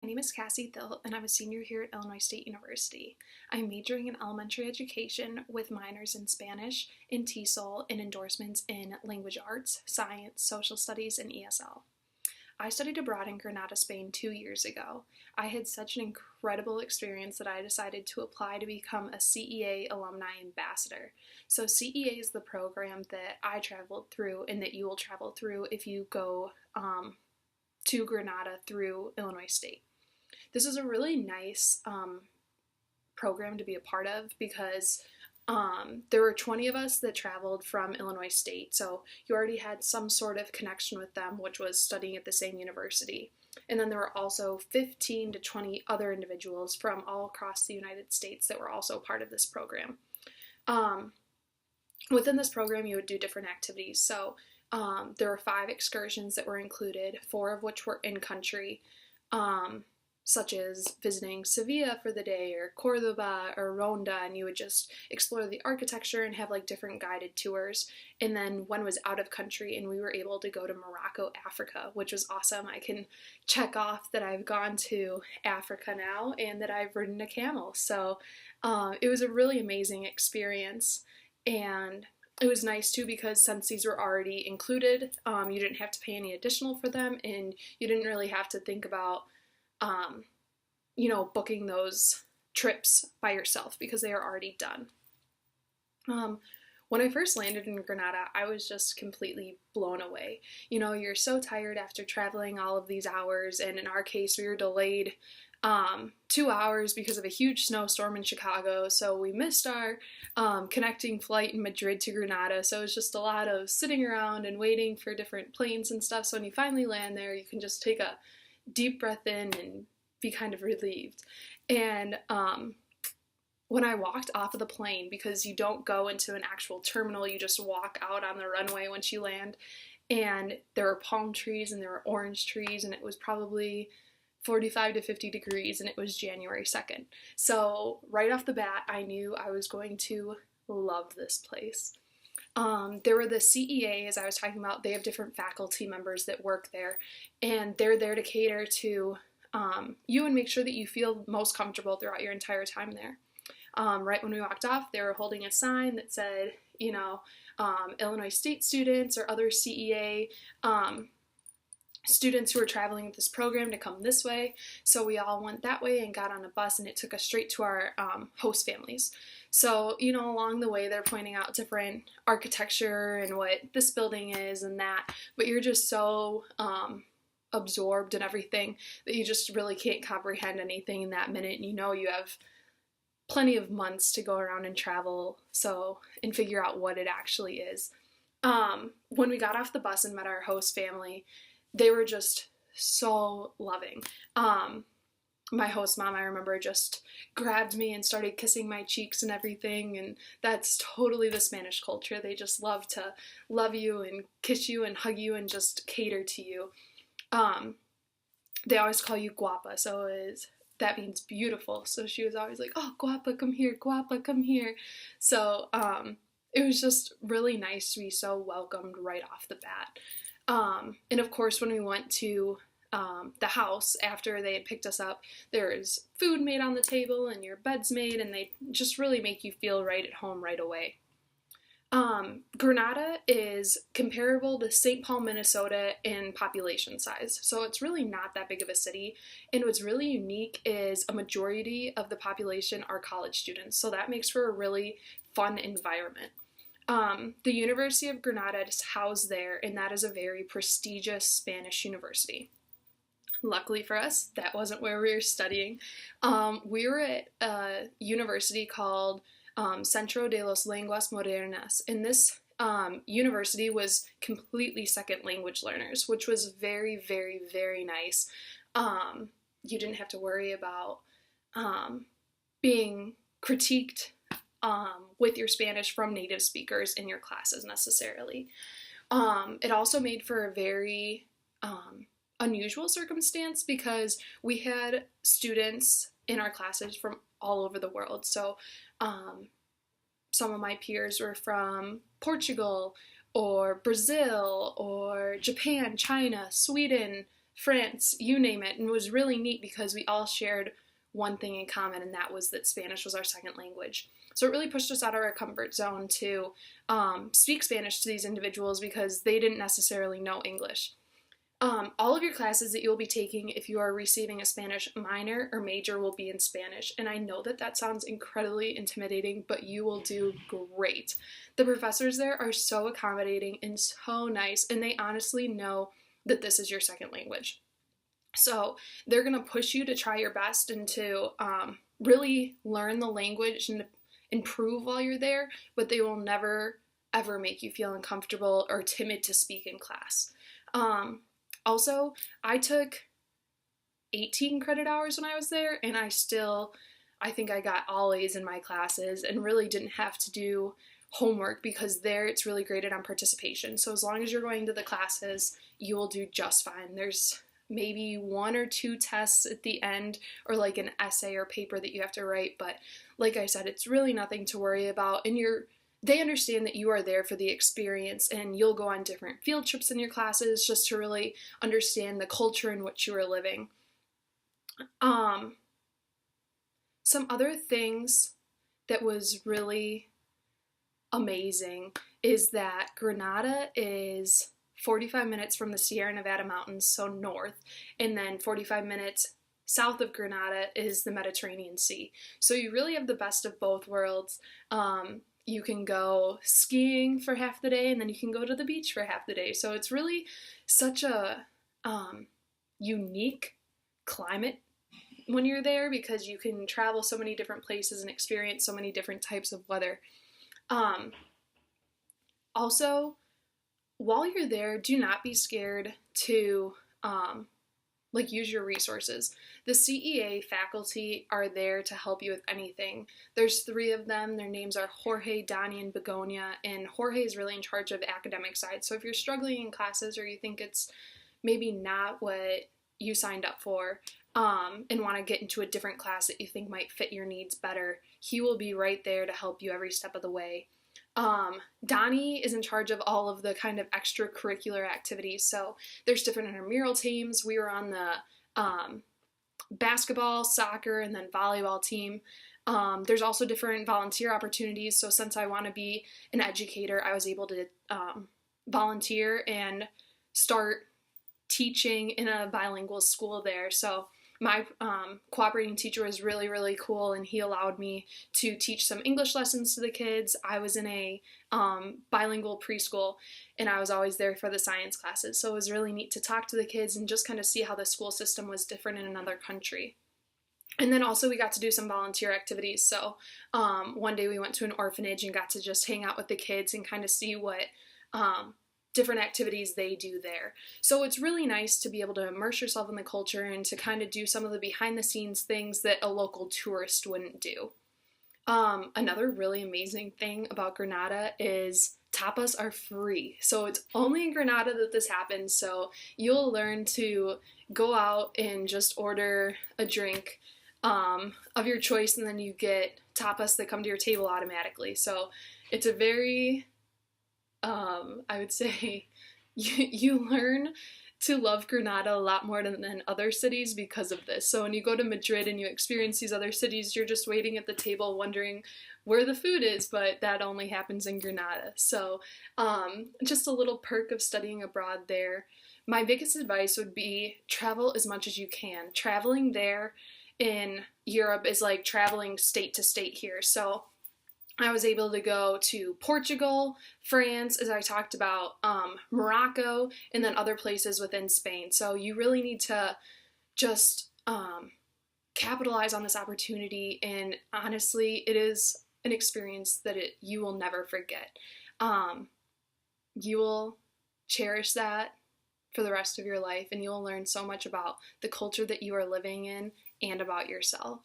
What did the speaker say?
My name is Cassie T, and I'm a senior here at Illinois State University. I'm majoring in elementary education with minors in Spanish, in TESOL, and endorsements in language arts, science, social studies, and ESL. I studied abroad in Granada, Spain 2 years ago. I had such an incredible experience that I decided to apply to become a CEA Alumni Ambassador. So CEA is the program that I traveled through and that you will travel through if you go to Granada through Illinois State. This is a really nice program to be a part of because there were 20 of us that traveled from Illinois State, so you already had some sort of connection with them, which was studying at the same university. And then there were also 15 to 20 other individuals from all across the United States that were also part of this program. Within this program, you would do different activities. So there were 5 excursions that were included, 4 of which were in-country, such as visiting Sevilla for the day, or Cordoba, or Ronda, and you would just explore the architecture and have like different guided tours. And then one was out of country, and we were able to go to Morocco, Africa, which was awesome. I can check off that I've gone to Africa now and that I've ridden a camel. So it was a really amazing experience, and it was nice too because since these were already included, you didn't have to pay any additional for them, and you didn't really have to think about booking those trips by yourself because they are already done. When I first landed in Granada, I was just completely blown away. You know, you're so tired after traveling all of these hours, and in our case, we were delayed 2 hours because of a huge snowstorm in Chicago, so we missed our connecting flight in Madrid to Granada, so it was just a lot of sitting around and waiting for different planes and stuff. So when you finally land there, you can just take a deep breath in and be kind of relieved. And when I walked off of the plane, because you don't go into an actual terminal, you just walk out on the runway once you land, and there were palm trees and there were orange trees, and it was probably 45 to 50 degrees, and it was January 2nd. So right off the bat, I knew I was going to love this place. There were the CEA, as I was talking about. They have different faculty members that work there, and they're there to cater to you and make sure that you feel most comfortable throughout your entire time there. Right when we walked off, they were holding a sign that said, Illinois State students or other CEA students who were traveling with this program to come this way. So we all went that way and got on a bus, and it took us straight to our host families. So, along the way, they're pointing out different architecture and what this building is and that, but you're just so absorbed in everything that you just really can't comprehend anything in that minute. And you have plenty of months to go around and travel and figure out what it actually is. When we got off the bus and met our host family, they were just so loving. My host mom, I remember, just grabbed me and started kissing my cheeks and everything, and that's totally the Spanish culture. They just love to love you and kiss you and hug you and just cater to you. They always call you guapa, so that means beautiful. So she was always like, "Oh, guapa, come here, guapa, come here." So it was just really nice to be so welcomed right off the bat. And of course, when we went to the house after they had picked us up, there was food made on the table and your bed's made, and they just really make you feel right at home right away. Granada is comparable to St. Paul, Minnesota in population size, so it's really not that big of a city, and what's really unique is a majority of the population are college students, so that makes for a really fun environment. The University of Granada is housed there, and that is a very prestigious Spanish university. Luckily for us, that wasn't where we were studying. We were at a university called Centro de las Lenguas Modernas, and this university was completely second language learners, which was very, very, very nice. You didn't have to worry about being critiqued with your Spanish from native speakers in your classes necessarily. It also made for a very unusual circumstance because we had students in our classes from all over the world. So some of my peers were from Portugal or Brazil or Japan, China, Sweden, France, you name it. And it was really neat because we all shared one thing in common, and that was that Spanish was our second language. So it really pushed us out of our comfort zone to speak Spanish to these individuals because they didn't necessarily know English. All of your classes that you'll be taking if you are receiving a Spanish minor or major will be in Spanish. And I know that that sounds incredibly intimidating, but you will do great. The professors there are so accommodating and so nice, and they honestly know that this is your second language. So they're going to push you to try your best and to really learn the language and improve while you're there, but they will never, ever make you feel uncomfortable or timid to speak in class. Also, I took 18 credit hours when I was there, and I think I got all A's in my classes and really didn't have to do homework because there it's really graded on participation. So as long as you're going to the classes, you will do just fine. There's maybe 1 or 2 tests at the end, or like an essay or paper that you have to write, but like I said, it's really nothing to worry about, and they understand that you are there for the experience, and you'll go on different field trips in your classes just to really understand the culture in which you are living. Some other things that was really amazing is that Granada is 45 minutes from the Sierra Nevada mountains, so north, and then 45 minutes south of Granada is the Mediterranean Sea. So you really have the best of both worlds. You can go skiing for half the day, and then you can go to the beach for half the day. So it's really such a unique climate when you're there because you can travel so many different places and experience so many different types of weather. Also, while you're there, do not be scared to use your resources. The CEA faculty are there to help you with anything. There's 3 of them. Their names are Jorge, Donnie, and Begonia, and Jorge is really in charge of the academic side. So if you're struggling in classes or you think it's maybe not what you signed up for and want to get into a different class that you think might fit your needs better, he will be right there to help you every step of the way. Donnie is in charge of all of the kind of extracurricular activities. So there's different intramural teams. We were on the basketball, soccer, and then volleyball team. There's also different volunteer opportunities. So since I want to be an educator, I was able to volunteer and start teaching in a bilingual school there. So my cooperating teacher was really, really cool, and he allowed me to teach some English lessons to the kids. I was in a bilingual preschool, and I was always there for the science classes. So it was really neat to talk to the kids and just kind of see how the school system was different in another country. And then also we got to do some volunteer activities. So one day we went to an orphanage and got to just hang out with the kids and kind of see what different activities they do there. So it's really nice to be able to immerse yourself in the culture and to kind of do some of the behind the scenes things that a local tourist wouldn't do. Another really amazing thing about Granada is tapas are free. So it's only in Granada that this happens. So you'll learn to go out and just order a drink of your choice, and then you get tapas that come to your table automatically. So it's a very I would say you learn to love Granada a lot more than other cities because of this. So when you go to Madrid and you experience these other cities, you're just waiting at the table wondering where the food is, but that only happens in Granada. So just a little perk of studying abroad there. My biggest advice would be travel as much as you can. Traveling there in Europe is like traveling state to state here. So I was able to go to Portugal, France, as I talked about, Morocco, and then other places within Spain. So you really need to just capitalize on this opportunity, and honestly, it is an experience that you will never forget. You will cherish that for the rest of your life, and you will learn so much about the culture that you are living in and about yourself.